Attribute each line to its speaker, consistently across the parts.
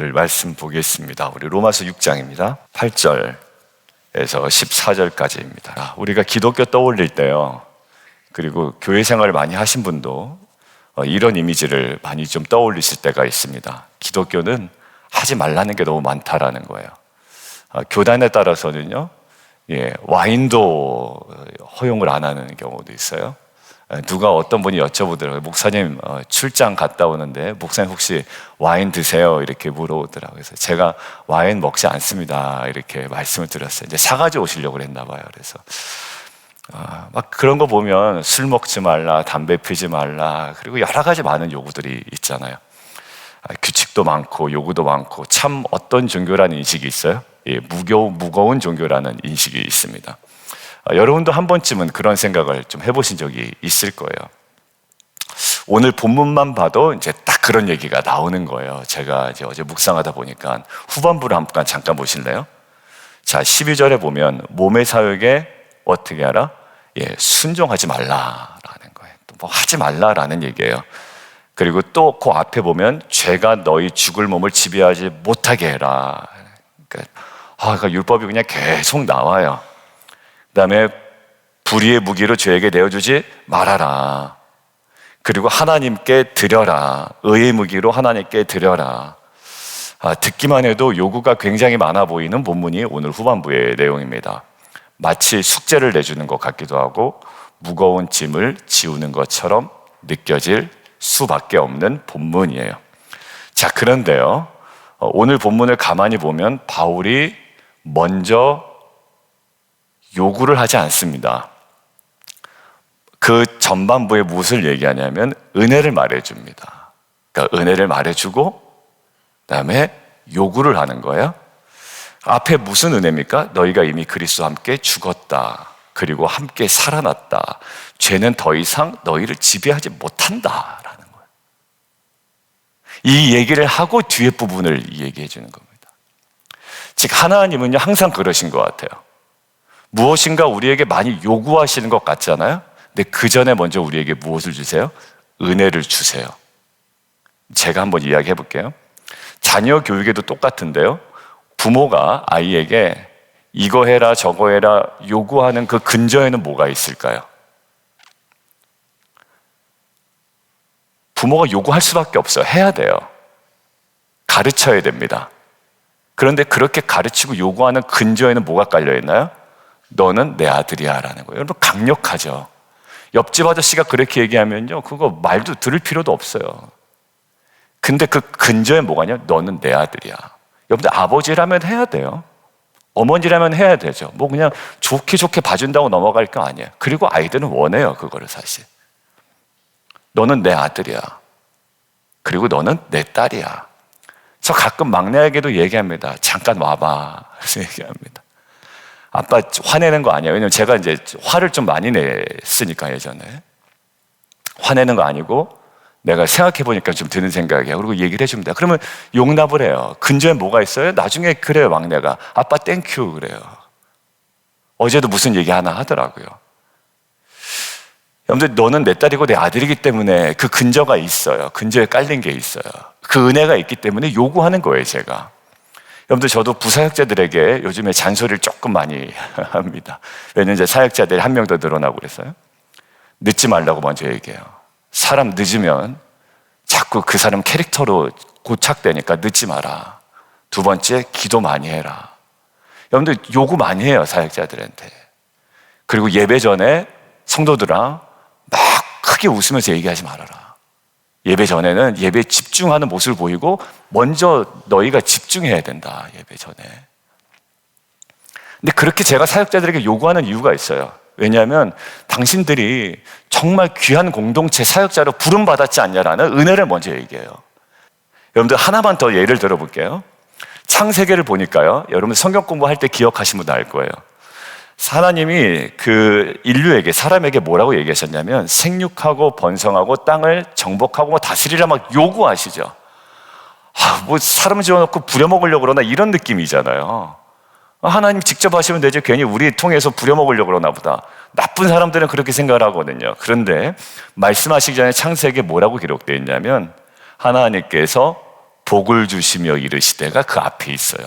Speaker 1: 오늘 말씀 보겠습니다. 우리 로마서 6장입니다. 8절에서 14절까지입니다. 우리가 기독교 떠올릴 때요, 그리고 교회 생활을 많이 하신 분도 이런 이미지를 많이 좀 떠올리실 때가 있습니다. 기독교는 하지 말라는 게 너무 많다라는 거예요. 교단에 따라서는요, 와인도 허용을 안 하는 경우도 있어요. 누가 어떤 분이 여쭤보더라고요. 목사님, 출장 갔다 오는데 목사님 혹시 와인 드세요? 이렇게 물어보더라고요. 그래서 제가 와인 먹지 않습니다, 이렇게 말씀을 드렸어요. 이제 사가지고 오시려고 그랬나 봐요. 그래서 막 그런 거 보면 술 먹지 말라, 담배 피지 말라, 그리고 여러 가지 많은 요구들이 있잖아요. 규칙도 많고 요구도 많고, 참 어떤 종교라는 인식이 있어요? 무거운 종교라는 인식이 있습니다. 여러분도 한 번쯤은 그런 생각을 좀 해보신 적이 있을 거예요. 오늘 본문만 봐도 이제 딱 그런 얘기가 나오는 거예요. 제가 이제 어제 묵상하다 보니까 후반부를 잠깐 보실래요? 자, 12절에 보면 몸의 사역에 어떻게 하라? 순종하지 말라라는 거예요. 또 뭐 하지 말라라는 얘기예요. 그리고 또 그 앞에 보면 죄가 너희 죽을 몸을 지배하지 못하게 해라. 그러니까 율법이 그냥 계속 나와요. 그 다음에 불의의 무기로 죄에게 내어주지 말아라. 그리고 하나님께 드려라. 의의 무기로 하나님께 드려라. 듣기만 해도 요구가 굉장히 많아 보이는 본문이 오늘 후반부의 내용입니다. 마치 숙제를 내주는 것 같기도 하고 무거운 짐을 지우는 것처럼 느껴질 수밖에 없는 본문이에요. 자, 그런데요, 오늘 본문을 가만히 보면 바울이 먼저 요구를 하지 않습니다. 그 전반부에 무엇을 얘기하냐면 은혜를 말해줍니다. 그러니까 은혜를 말해주고 그다음에 요구를 하는 거예요. 앞에 무슨 은혜입니까? 너희가 이미 그리스도와 함께 죽었다. 그리고 함께 살아났다. 죄는 더 이상 너희를 지배하지 못한다라는 거예요. 이 얘기를 하고 뒤에 부분을 얘기해 주는 겁니다. 즉 하나님은요, 항상 그러신 것 같아요. 무엇인가 우리에게 많이 요구하시는 것 같잖아요. 근데 그 전에 먼저 우리에게 무엇을 주세요? 은혜를 주세요. 제가 한번 이야기해 볼게요. 자녀 교육에도 똑같은데요, 부모가 아이에게 이거 해라 저거 해라 요구하는 그 근저에는 뭐가 있을까요? 부모가 요구할 수밖에 없어요. 해야 돼요. 가르쳐야 됩니다. 그런데 그렇게 가르치고 요구하는 근저에는 뭐가 깔려있나요? 너는 내 아들이야 라는 거예요. 여러분, 강력하죠. 옆집 아저씨가 그렇게 얘기하면요, 그거 말도 들을 필요도 없어요. 근데 그 근저에 뭐가 있냐? 너는 내 아들이야. 여러분들, 아버지라면 해야 돼요. 어머니라면 해야 되죠. 뭐 그냥 좋게 봐준다고 넘어갈 거 아니에요. 그리고 아이들은 원해요, 그거를 사실. 너는 내 아들이야. 그리고 너는 내 딸이야. 저 가끔 막내에게도 얘기합니다. 잠깐 와봐. 그래서 얘기합니다. 아빠 화내는 거 아니에요. 왜냐면 제가 이제 화를 좀 많이 냈으니까 예전에. 화내는 거 아니고 내가 생각해보니까 좀 드는 생각이야. 그리고 얘기를 해줍니다. 그러면 용납을 해요. 근저에 뭐가 있어요? 나중에 그래요, 막내가. 아빠 땡큐 그래요. 어제도 무슨 얘기 하나 하더라고요. 여러분들, 너는 내 딸이고 내 아들이기 때문에 그 근저가 있어요. 근저에 깔린 게 있어요. 그 은혜가 있기 때문에 요구하는 거예요, 제가. 여러분들, 저도 부사역자들에게 요즘에 잔소리를 조금 많이 합니다. 왜냐면 이제 사역자들이 한 명 더 늘어나고 그랬어요. 늦지 말라고 먼저 얘기해요. 사람 늦으면 자꾸 그 사람 캐릭터로 고착되니까 늦지 마라. 두 번째, 기도 많이 해라. 여러분들, 요구 많이 해요, 사역자들한테. 그리고 예배 전에 성도들아 막 크게 웃으면서 얘기하지 말아라. 예배 전에는 예배에 집중하는 모습을 보이고 먼저 너희가 집중해야 된다, 예배 전에. 근데 그렇게 제가 사역자들에게 요구하는 이유가 있어요. 왜냐하면 당신들이 정말 귀한 공동체 사역자로 부름받았지 않냐라는 은혜를 먼저 얘기해요. 여러분들, 하나만 더 예를 들어볼게요. 창세기를 보니까요, 여러분 성경 공부할 때 기억하시면 알 거예요. 하나님이 그 인류에게, 사람에게 뭐라고 얘기하셨냐면 생육하고 번성하고 땅을 정복하고 다스리라 막 요구하시죠. 뭐 사람 지어놓고 부려먹으려고 그러나 이런 느낌이잖아요. 하나님 직접 하시면 되죠. 괜히 우리 통해서 부려먹으려고 그러나 보다. 나쁜 사람들은 그렇게 생각을 하거든요. 그런데 말씀하시기 전에 창세기에 뭐라고 기록되어 있냐면 하나님께서 복을 주시며 이르시되가 그 앞에 있어요.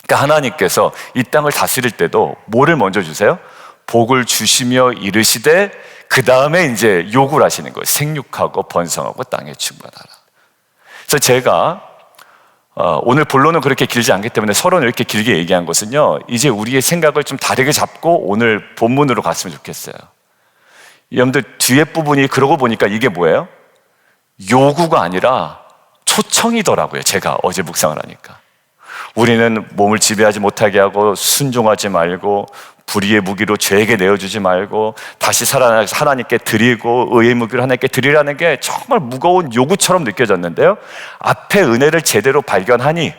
Speaker 1: 그러니까 하나님께서 이 땅을 다스릴 때도 뭐를 먼저 주세요? 복을 주시며 이르시되 그 다음에 이제 요구를 하시는 거예요. 생육하고 번성하고 땅에 충만하라. 그래서 제가 오늘 본론은 그렇게 길지 않기 때문에 서론을 이렇게 길게 얘기한 것은요, 이제 우리의 생각을 좀 다르게 잡고 오늘 본문으로 갔으면 좋겠어요. 여러분들 뒤에 부분이 그러고 보니까 이게 뭐예요? 요구가 아니라 초청이더라고요. 제가 어제 묵상을 하니까. 우리는 몸을 지배하지 못하게 하고 순종하지 말고 불의의 무기로 죄에게 내어주지 말고 다시 살아나서 하나님께 드리고 의의 무기로 하나님께 드리라는 게 정말 무거운 요구처럼 느껴졌는데요, 앞에 은혜를 제대로 발견하니,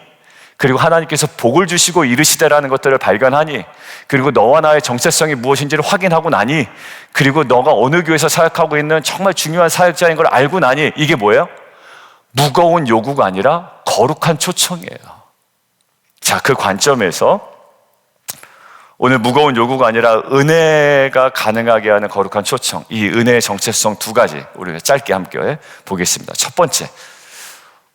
Speaker 1: 그리고 하나님께서 복을 주시고 이르시되라는 것들을 발견하니, 그리고 너와 나의 정체성이 무엇인지를 확인하고 나니, 그리고 너가 어느 교회에서 사역하고 있는 정말 중요한 사역자인 걸 알고 나니, 이게 뭐예요? 무거운 요구가 아니라 거룩한 초청이에요. 자, 그 관점에서 오늘 무거운 요구가 아니라 은혜가 가능하게 하는 거룩한 초청, 이 은혜의 정체성 두 가지 우리가 짧게 함께 보겠습니다. 첫 번째,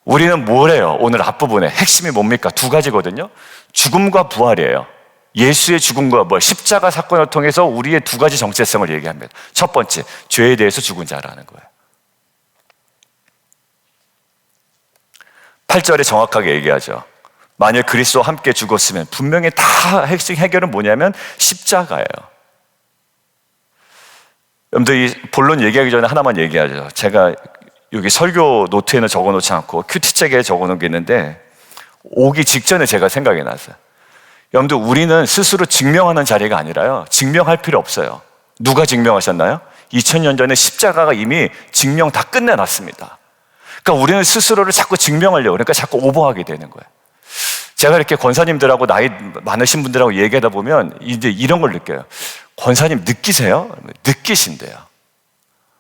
Speaker 1: 우리는 뭘 해요? 오늘 앞부분에 핵심이 뭡니까? 두 가지거든요. 죽음과 부활이에요. 예수의 죽음과 부활, 십자가 사건을 통해서 우리의 두 가지 정체성을 얘기합니다. 첫 번째, 죄에 대해서 죽은 자라는 거예요. 8절에 정확하게 얘기하죠. 만일 그리스도와 함께 죽었으면 분명히 다 핵심 해결은 뭐냐면 십자가예요. 여러분들 이 본론 얘기하기 전에 하나만 얘기하죠. 제가 여기 설교 노트에는 적어놓지 않고 큐티책에 적어놓은 게 있는데 오기 직전에 제가 생각이 났어요. 여러분들 우리는 스스로 증명하는 자리가 아니라요, 증명할 필요 없어요. 누가 증명하셨나요? 2000년 전에 십자가가 이미 증명 다 끝내놨습니다. 그러니까 우리는 스스로를 자꾸 증명하려고, 그러니까 자꾸 오버하게 되는 거예요. 제가 이렇게 권사님들하고 나이 많으신 분들하고 얘기하다 보면 이제 이런 걸 느껴요. 권사님 느끼세요? 느끼신대요.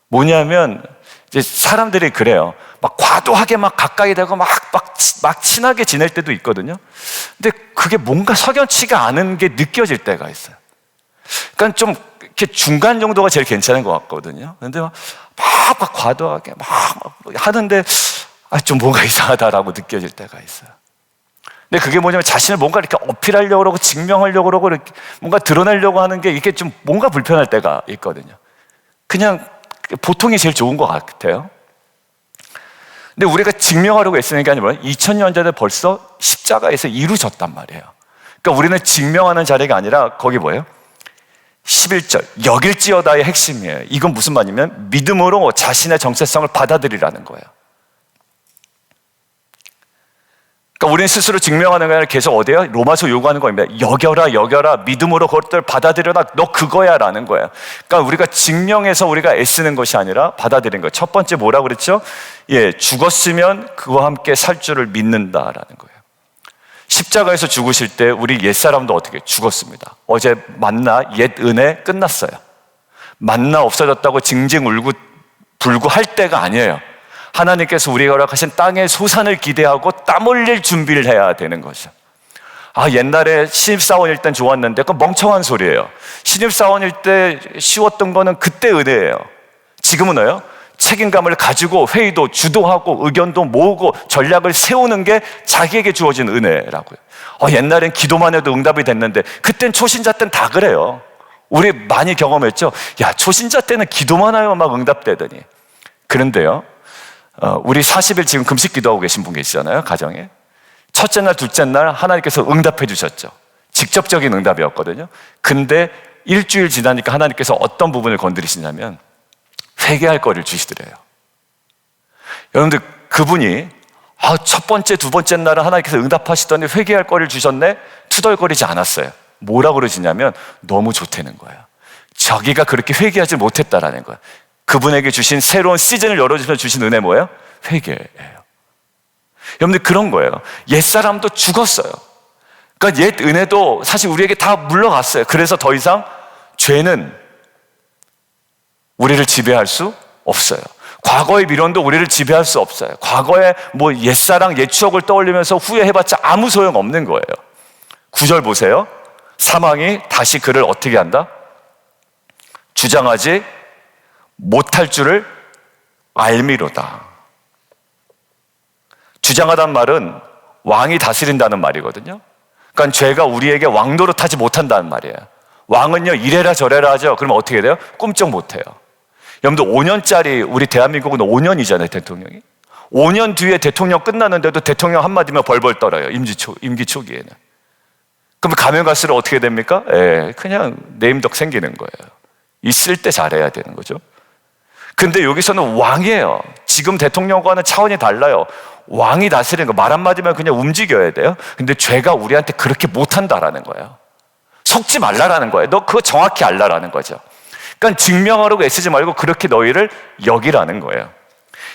Speaker 1: 뭐냐면 이제 사람들이 그래요. 막 과도하게 막 가까이 되고 막 친하게 지낼 때도 있거든요. 근데 그게 뭔가 석연치가 않은 게 느껴질 때가 있어요. 그러니까 좀 이렇게 중간 정도가 제일 괜찮은 것 같거든요. 근데 막 과도하게 막 하는데 좀 뭔가 이상하다라고 느껴질 때가 있어요. 근데 그게 뭐냐면 자신을 뭔가 이렇게 어필하려고 그러고 증명하려고 그러고 이렇게 뭔가 드러내려고 하는 게 이게 좀 뭔가 불편할 때가 있거든요. 그냥 보통이 제일 좋은 것 같아요. 근데 우리가 증명하려고 애쓰는 게 아니라 2000년 전에 벌써 십자가에서 이루어졌단 말이에요. 그러니까 우리는 증명하는 자리가 아니라 거기 뭐예요? 11절 여길지어다의 핵심이에요. 이건 무슨 말이냐면 믿음으로 자신의 정체성을 받아들이라는 거예요. 그러니까 우리는 스스로 증명하는 게 아니라 계속 어디에요? 로마서 요구하는 겁니다. 여겨라 믿음으로 그것들 받아들여라, 너 그거야 라는 거예요. 그러니까 우리가 증명해서 우리가 애쓰는 것이 아니라 받아들이는 거예요. 첫 번째 뭐라고 그랬죠? 죽었으면 그와 함께 살 줄을 믿는다라는 거예요. 십자가에서 죽으실 때 우리 옛사람도 어떻게 죽었습니다. 어제 만나 옛 은혜 끝났어요. 만나 없어졌다고 징징 울고 불고 할 때가 아니에요. 하나님께서 우리가 허락하신 땅의 소산을 기대하고 땀 흘릴 준비를 해야 되는 거죠. 옛날에 신입사원일 땐 좋았는데 그건 멍청한 소리예요. 신입사원일 때 쉬웠던 거는 그때 은혜예요. 지금은 뭐예요? 책임감을 가지고 회의도 주도하고 의견도 모으고 전략을 세우는 게 자기에게 주어진 은혜라고요. 옛날엔 기도만 해도 응답이 됐는데 그땐 초신자 때는 다 그래요. 우리 많이 경험했죠. 초신자 때는 기도만 하면 막 응답되더니. 그런데요, 우리 40일 지금 금식 기도하고 계신 분 계시잖아요, 가정에. 첫째 날, 둘째 날 하나님께서 응답해 주셨죠. 직접적인 응답이었거든요. 근데 일주일 지나니까 하나님께서 어떤 부분을 건드리시냐면 회개할 거리를 주시더래요. 여러분들 그분이 첫 번째, 두 번째 날은 하나님께서 응답하시더니 회개할 거리를 주셨네? 투덜거리지 않았어요. 뭐라고 그러시냐면 너무 좋다는 거예요. 자기가 그렇게 회개하지 못했다라는 거예요. 그분에게 주신 새로운 시즌을 열어주셔서 주신 은혜 뭐예요? 회개예요. 여러분들 그런 거예요. 옛사람도 죽었어요. 그러니까 옛 은혜도 사실 우리에게 다 물러갔어요. 그래서 더 이상 죄는 우리를 지배할 수 없어요. 과거의 미련도 우리를 지배할 수 없어요. 과거의 옛사랑, 옛 추억을 떠올리면서 후회해봤자 아무 소용 없는 거예요. 9절 보세요. 사망이 다시 그를 어떻게 한다? 주장하지 못할 줄을 알미로다. 주장하단 말은 왕이 다스린다는 말이거든요. 그러니까 죄가 우리에게 왕 노릇하지 못한다는 말이에요. 왕은요, 이래라 저래라 하죠. 그러면 어떻게 돼요? 꿈쩍 못해요. 여러분들 5년짜리, 우리 대한민국은 5년이잖아요, 대통령이. 5년 뒤에 대통령 끝나는데도 대통령 한마디면 벌벌 떨어요, 임기 초기에는. 그럼 가면 갈수록 어떻게 됩니까? 그냥 네임덕 생기는 거예요. 있을 때 잘해야 되는 거죠. 근데 여기서는 왕이에요. 지금 대통령과는 차원이 달라요. 왕이 다스리는 거, 말 한마디면 그냥 움직여야 돼요. 근데 죄가 우리한테 그렇게 못한다라는 거예요. 속지 말라라는 거예요. 너 그거 정확히 알라라는 거죠. 그러니까 증명하려고 애쓰지 말고 그렇게 너희를 여기라는 거예요.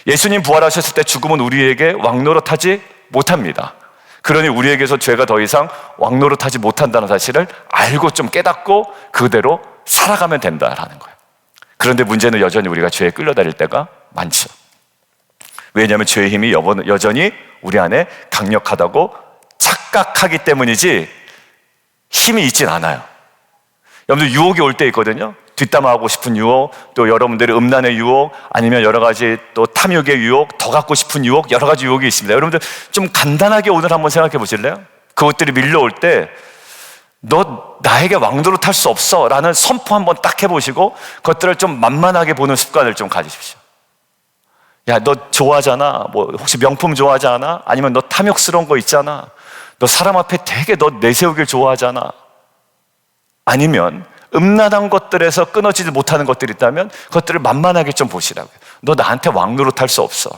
Speaker 1: 예수님 부활하셨을 때 죽음은 우리에게 왕노릇하지 못합니다. 그러니 우리에게서 죄가 더 이상 왕노릇하지 못한다는 사실을 알고 좀 깨닫고 그대로 살아가면 된다라는 거예요. 그런데 문제는 여전히 우리가 죄에 끌려다닐 때가 많죠. 왜냐하면 죄의 힘이 여전히 우리 안에 강력하다고 착각하기 때문이지 힘이 있진 않아요. 여러분들 유혹이 올 때 있거든요. 뒷담화하고 싶은 유혹, 또 여러분들의 음란의 유혹, 아니면 여러 가지 또 탐욕의 유혹, 더 갖고 싶은 유혹, 여러 가지 유혹이 있습니다. 여러분들 좀 간단하게 오늘 한번 생각해 보실래요? 그것들이 밀려올 때 너 나에게 왕도로 탈 수 없어 라는 선포 한번 딱 해보시고 그것들을 좀 만만하게 보는 습관을 좀 가지십시오. 야, 너 좋아하잖아. 뭐 혹시 명품 좋아하지 않아? 아니면 너 탐욕스러운 거 있잖아. 너 사람 앞에 되게 너 내세우길 좋아하잖아. 아니면 음란한 것들에서 끊어지지 못하는 것들이 있다면 그것들을 만만하게 좀 보시라고요. 너 나한테 왕노릇할 수 없어.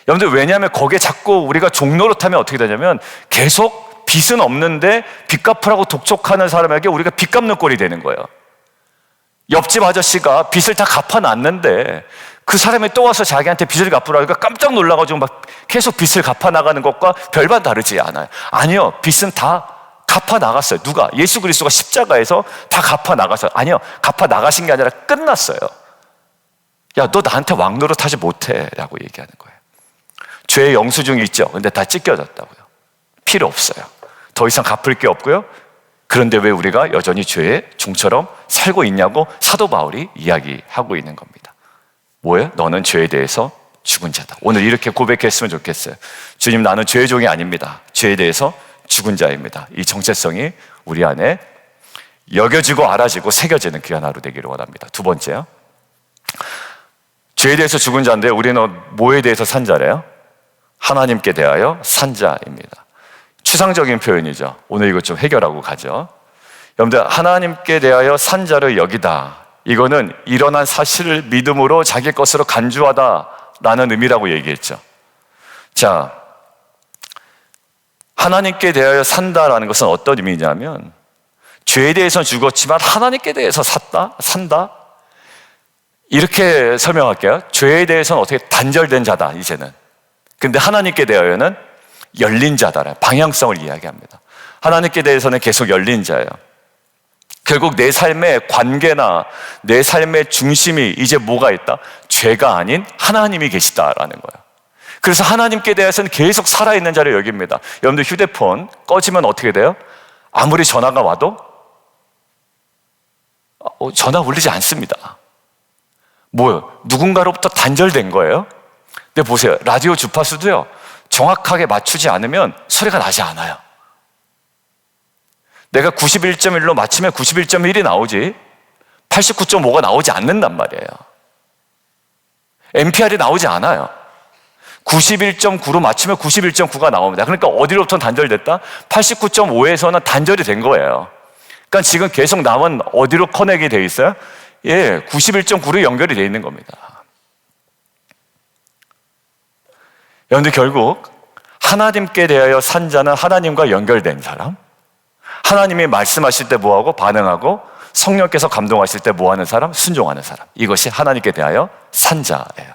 Speaker 1: 여러분들, 왜냐하면 거기에 자꾸 우리가 종노릇하면 어떻게 되냐면 계속 빚은 없는데 빚 갚으라고 독촉하는 사람에게 우리가 빚 갚는 꼴이 되는 거예요. 옆집 아저씨가 빚을 다 갚아놨는데 그 사람이 또 와서 자기한테 빚을 갚으라고 하니까 깜짝 놀라가지고 막 계속 빚을 갚아나가는 것과 별반 다르지 않아요. 아니요, 빚은 다 갚아나갔어요. 누가? 예수 그리스도가 십자가에서 다 갚아나갔어요. 아니요, 갚아나가신 게 아니라 끝났어요. 야, 너 나한테 왕노릇하지 못해 라고 얘기하는 거예요. 죄의 영수증이 있죠. 근데 다 찢겨졌다고요. 필요 없어요. 더 이상 갚을 게 없고요. 그런데 왜 우리가 여전히 죄의 종처럼 살고 있냐고 사도 바울이 이야기하고 있는 겁니다. 뭐예요? 너는 죄에 대해서 죽은 자다. 오늘 이렇게 고백했으면 좋겠어요. 주님, 나는 죄의 종이 아닙니다. 죄에 대해서 죽은 자입니다. 이 정체성이 우리 안에 여겨지고 알아지고 새겨지는 귀한 하루 되기를 원합니다. 두 번째요, 죄에 대해서 죽은 자인데 우리는 뭐에 대해서 산 자래요? 하나님께 대하여 산 자입니다. 추상적인 표현이죠. 오늘 이거 좀 해결하고 가죠. 여러분들, 하나님께 대하여 산 자를 여기다, 이거는 일어난 사실을 믿음으로 자기 것으로 간주하다라는 의미라고 얘기했죠. 자, 하나님께 대하여 산다라는 것은 어떤 의미냐면 죄에 대해서는 죽었지만 하나님께 대해서 산다? 이렇게 설명할게요. 죄에 대해서는 어떻게 단절된 자다, 이제는. 근데 하나님께 대하여는 열린 자다, 방향성을 이야기합니다. 하나님께 대해서는 계속 열린 자예요. 결국 내 삶의 관계나 내 삶의 중심이 이제 뭐가 있다? 죄가 아닌 하나님이 계시다라는 거예요. 그래서 하나님께 대해서는 계속 살아있는 자를 여깁니다. 여러분들, 휴대폰 꺼지면 어떻게 돼요? 아무리 전화가 와도 전화 울리지 않습니다. 뭐요? 누군가로부터 단절된 거예요. 근데 보세요, 라디오 주파수도요, 정확하게 맞추지 않으면 소리가 나지 않아요. 내가 91.1로 맞추면 91.1이 나오지 89.5가 나오지 않는단 말이에요. NPR이 나오지 않아요. 91.9로 맞추면 91.9가 나옵니다. 그러니까 어디로부터 단절됐다? 89.5에서는 단절이 된 거예요. 그러니까 지금 계속 남은 어디로 커넥이 돼 있어요? 91.9로 연결이 돼 있는 겁니다. 여러분들, 결국 하나님께 대하여 산 자는 하나님과 연결된 사람, 하나님이 말씀하실 때 뭐하고 반응하고 성령께서 감동하실 때 뭐하는 사람? 순종하는 사람. 이것이 하나님께 대하여 산 자예요.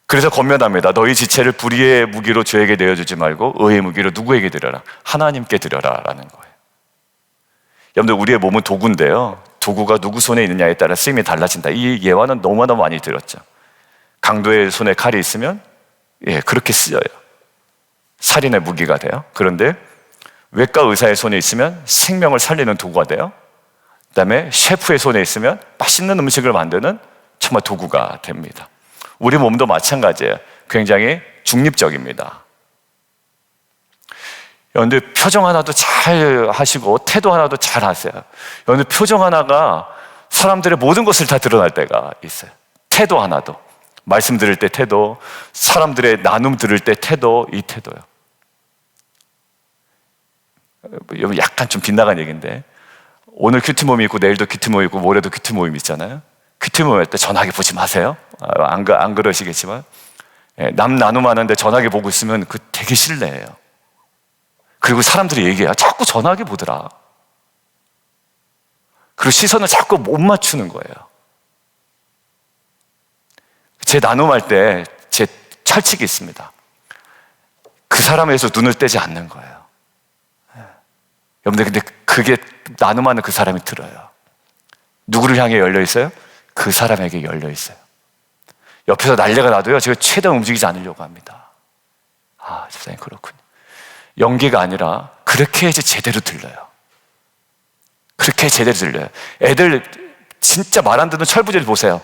Speaker 1: 그래서 권면합니다. 너희 지체를 불의의 무기로 죄에게 내어주지 말고 의의 무기로 누구에게 드려라? 하나님께 드려라 라는 거예요. 여러분들, 우리의 몸은 도구인데요, 도구가 누구 손에 있느냐에 따라 쓰임이 달라진다. 이 예화는 너무나 많이 들었죠. 강도의 손에 칼이 있으면 그렇게 쓰여요. 살인의 무기가 돼요. 그런데 외과 의사의 손에 있으면 생명을 살리는 도구가 돼요. 그 다음에 셰프의 손에 있으면 맛있는 음식을 만드는 정말 도구가 됩니다. 우리 몸도 마찬가지예요. 굉장히 중립적입니다. 여러분들 표정 하나도 잘 하시고 태도 하나도 잘 하세요. 여러분들 표정 하나가 사람들의 모든 것을 다 드러날 때가 있어요. 태도 하나도. 말씀 들을 때 태도, 사람들의 나눔 들을 때 태도, 이 태도요. 약간 좀 빗나간 얘기인데, 오늘 큐티 모임이 있고 내일도 큐티 모임 있고 모레도 큐티 모임 있잖아요. 큐티 모임 할 때 전화기 보지 마세요. 안 그러시겠지만, 남 나눔하는데 전화기 보고 있으면 그 되게 실례예요. 그리고 사람들이 얘기해요. 자꾸 전화기 보더라. 그리고 시선을 자꾸 못 맞추는 거예요. 제 나눔할 때 제 철칙이 있습니다. 그 사람에서 눈을 떼지 않는 거예요. 여러분들 근데 그게 나눔하는 그 사람이 들어요. 누구를 향해 열려 있어요? 그 사람에게 열려 있어요. 옆에서 난리가 나도요, 제가 최대한 움직이지 않으려고 합니다. 아, 집사님 그렇군요. 연기가 아니라 그렇게 해야지 제대로 들려요. 그렇게 제대로 들려요. 애들 진짜 말 안 듣는 철부지를 보세요.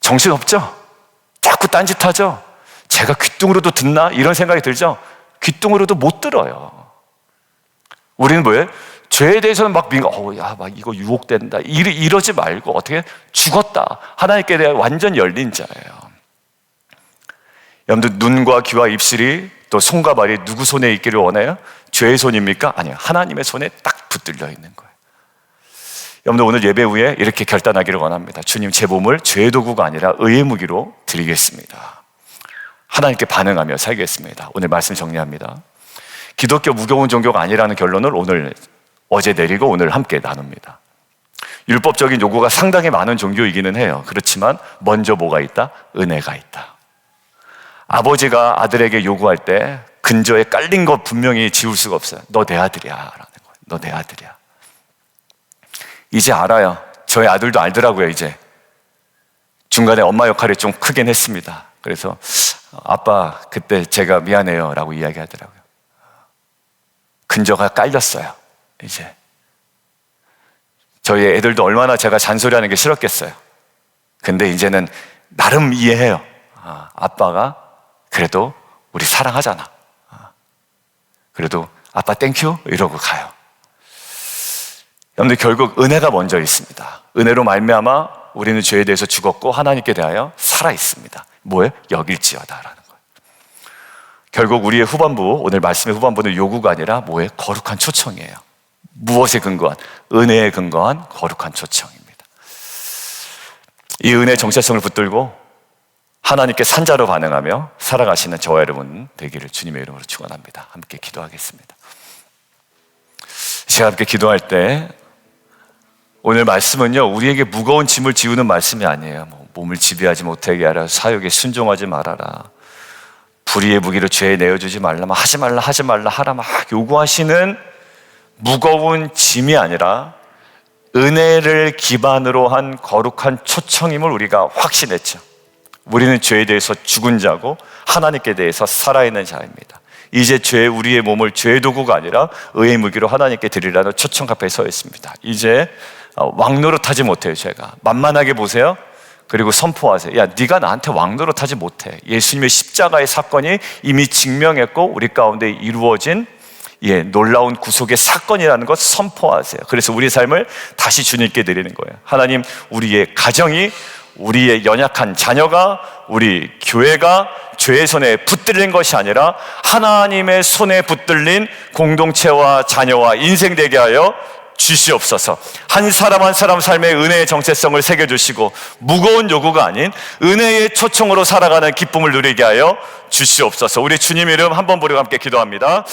Speaker 1: 정신없죠? 자꾸 딴짓하죠? 제가 귀뚱으로도 듣나? 이런 생각이 들죠? 귀뚱으로도 못 들어요. 우리는 뭐예요? 죄에 대해서는 막 이거 유혹된다. 이러지 말고 어떻게 죽었다. 하나님께 대해 완전 열린 자예요. 여러분들 눈과 귀와 입술이 또 손과 발이 누구 손에 있기를 원해요? 죄의 손입니까? 아니요. 하나님의 손에 딱 붙들려 있는 거예요. 여러분들 오늘 예배 후에 이렇게 결단하기를 원합니다. 주님, 제 몸을 죄의 도구가 아니라 의의 무기로 드리겠습니다. 하나님께 반응하며 살겠습니다. 오늘 말씀 정리합니다. 기독교 무거운 종교가 아니라는 결론을 어제 내리고 오늘 함께 나눕니다. 율법적인 요구가 상당히 많은 종교이기는 해요. 그렇지만 먼저 뭐가 있다? 은혜가 있다. 아버지가 아들에게 요구할 때 근저에 깔린 것 분명히 지울 수가 없어요. 너 내 아들이야 라는 거예요. 너 내 아들이야. 이제 알아요. 저희 아들도 알더라고요. 이제 중간에 엄마 역할이 좀 크긴 했습니다. 그래서 아빠 그때 제가 미안해요 라고 이야기하더라고요. 근저가 깔렸어요. 이제 저희 애들도 얼마나 제가 잔소리하는 게 싫었겠어요. 근데 이제는 나름 이해해요. 아빠가 그래도 우리 사랑하잖아. 그래도 아빠 땡큐 이러고 가요. 여러분들 결국 은혜가 먼저 있습니다. 은혜로 말미암아 우리는 죄에 대해서 죽었고 하나님께 대하여 살아 있습니다. 뭐예요? 여길지어다라는 거예요. 결국 우리의 후반부, 오늘 말씀의 후반부는 요구가 아니라 뭐예요? 거룩한 초청이에요. 무엇에 근거한? 은혜에 근거한 거룩한 초청입니다. 이 은혜의 정체성을 붙들고 하나님께 산자로 반응하며 살아가시는 저와 여러분 되기를 주님의 이름으로 축원합니다. 함께 기도하겠습니다. 제가 함께 기도할 때 오늘 말씀은요, 우리에게 무거운 짐을 지우는 말씀이 아니에요. 몸을 지배하지 못하게 하라, 사욕에 순종하지 말아라, 불의의 무기를 죄에 내어주지 말라, 하지 말라 하라 막 요구하시는 무거운 짐이 아니라 은혜를 기반으로 한 거룩한 초청임을 우리가 확신했죠. 우리는 죄에 대해서 죽은 자고 하나님께 대해서 살아있는 자입니다. 이제 우리의 몸을 죄의 도구가 아니라 의의 무기로 하나님께 드리라는 초청 앞에 서 있습니다. 이제 왕노릇하지 못해요. 제가 만만하게 보세요. 그리고 선포하세요. 야, 네가 나한테 왕노릇하지 못해. 예수님의 십자가의 사건이 이미 증명했고 우리 가운데 이루어진 놀라운 구속의 사건이라는 것 선포하세요. 그래서 우리 삶을 다시 주님께 드리는 거예요. 하나님, 우리의 가정이, 우리의 연약한 자녀가, 우리 교회가 죄의 손에 붙들린 것이 아니라 하나님의 손에 붙들린 공동체와 자녀와 인생 되게 하여 주시옵소서. 한 사람 한 사람 삶의 은혜의 정체성을 새겨주시고 무거운 요구가 아닌 은혜의 초청으로 살아가는 기쁨을 누리게 하여 주시옵소서. 우리 주님 이름 한번 부르고 함께 기도합니다.